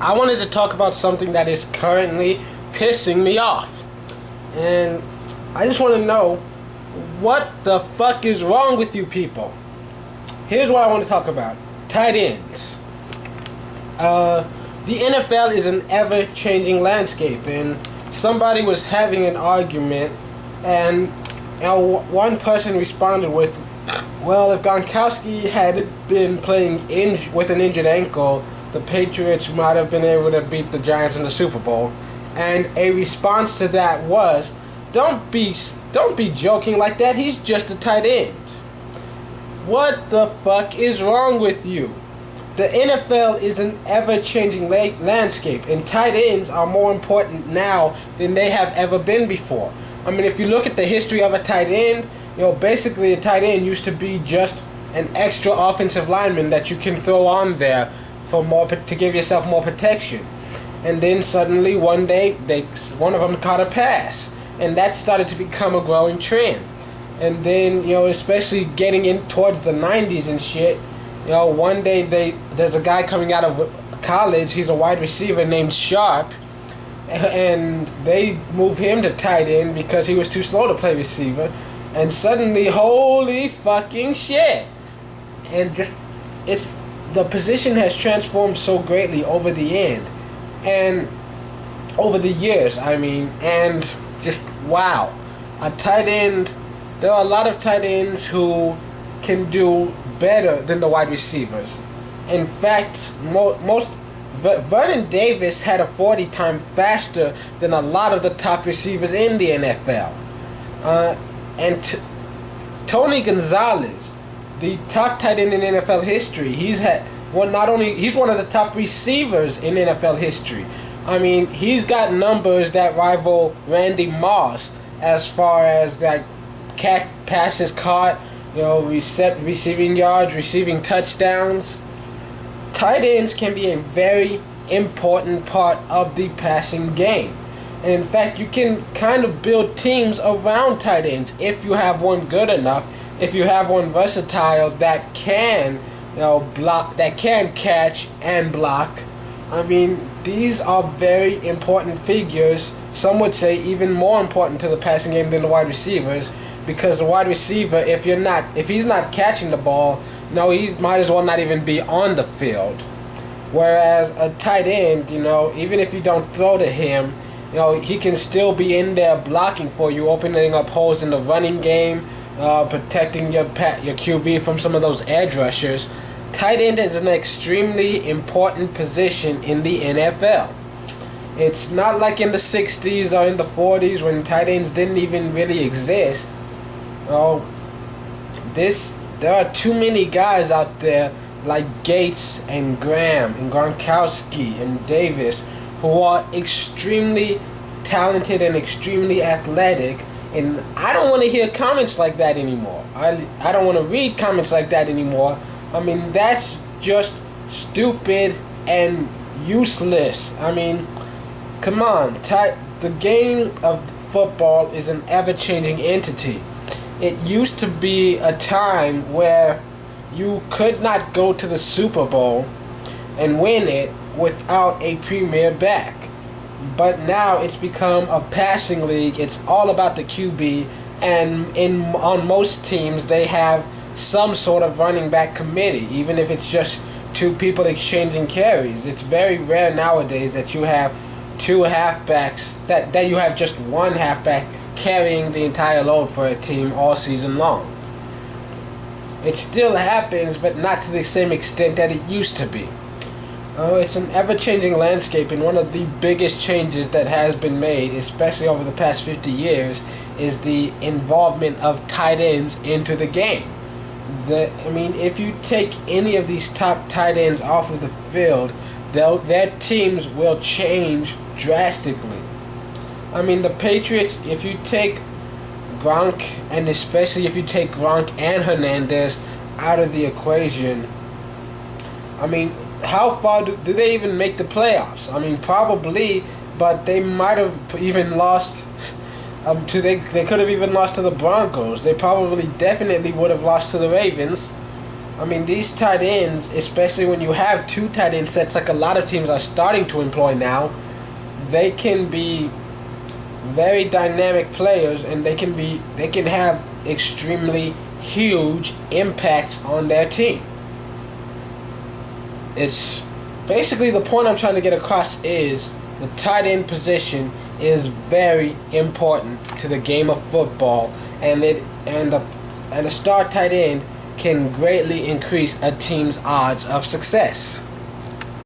I wanted to talk about something that is currently pissing me off. And I just want to know, what the fuck is wrong with you people? Here's what I want to talk about. Tight ends. The NFL is an ever-changing landscape, and somebody was having an argument, and one person responded with, well, if Gronkowski had been playing with an injured ankle, the Patriots might have been able to beat the Giants in the Super Bowl. And a response to that was, don't be joking like that. He's just a tight end. What the fuck is wrong with you? The NFL is an ever-changing landscape, and tight ends are more important now than they have ever been before. I mean, if you look at the history of a tight end, basically a tight end used to be just an extra offensive lineman that you can throw on there to give yourself more protection. And then suddenly one day one of them caught a pass, and that started to become a growing trend. And then especially getting in towards the 90s and shit, one day there's a guy coming out of college. He's a wide receiver named Sharp, and they move him to tight end because he was too slow to play receiver. And suddenly, holy fucking shit! And the position has transformed so greatly over the years. And just wow, a tight end. There are a lot of tight ends who can do better than the wide receivers. In fact, Vernon Davis had a 40 time faster than a lot of the top receivers in the NFL. Tony Gonzalez, the top tight end in NFL history, he's one of the top receivers in NFL history. I mean, he's got numbers that rival Randy Moss as far as passes caught, receiving yards, receiving touchdowns. Tight ends can be a very important part of the passing game. And in fact, you can kind of build teams around tight ends if you have one good enough, if you have one versatile that can block, that can catch and block. I mean, these are very important figures. Some would say even more important to the passing game than the wide receivers, because the wide receiver, if he's not catching the ball, he might as well not even be on the field. Whereas a tight end, even if you don't throw to him, he can still be in there blocking for you, opening up holes in the running game, protecting your QB from some of those edge rushers. Tight end is an extremely important position in the NFL. It's not like in the 60s or in the 40s when tight ends didn't even really exist. There are too many guys out there like Gates and Graham and Gronkowski and Davis who are extremely talented and extremely athletic, and I don't want to hear comments like that anymore. I don't want to read comments like that anymore. I mean, that's just stupid and useless. I mean, come on. The game of football is an ever-changing entity. It used to be a time where you could not go to the Super Bowl and win it without a premier back. But now it's become a passing league. It's all about the QB, and on most teams they have some sort of running back committee, even if it's just two people exchanging carries. It's very rare nowadays that you have two halfbacks, that you have just one halfback carrying the entire load for a team all season long. It still happens, but not to the same extent that it used to be. It's an ever-changing landscape, and one of the biggest changes that has been made, especially over the past 50 years, is the involvement of tight ends into the game. If you take any of these top tight ends off of the field, their teams will change drastically. I mean, the Patriots, if you take Gronk, and especially if you take Gronk and Hernandez out of the equation, I mean, how far do they even make the playoffs? I mean, probably, but they might have even lost they could have even lost to the Broncos. They definitely would have lost to the Ravens. I mean, these tight ends, especially when you have two tight end sets, like a lot of teams are starting to employ now, they can be very dynamic players, and they can have extremely huge impact on their team. It's basically the point I'm trying to get across is the tight end position is very important to the game of football, and a star tight end can greatly increase a team's odds of success.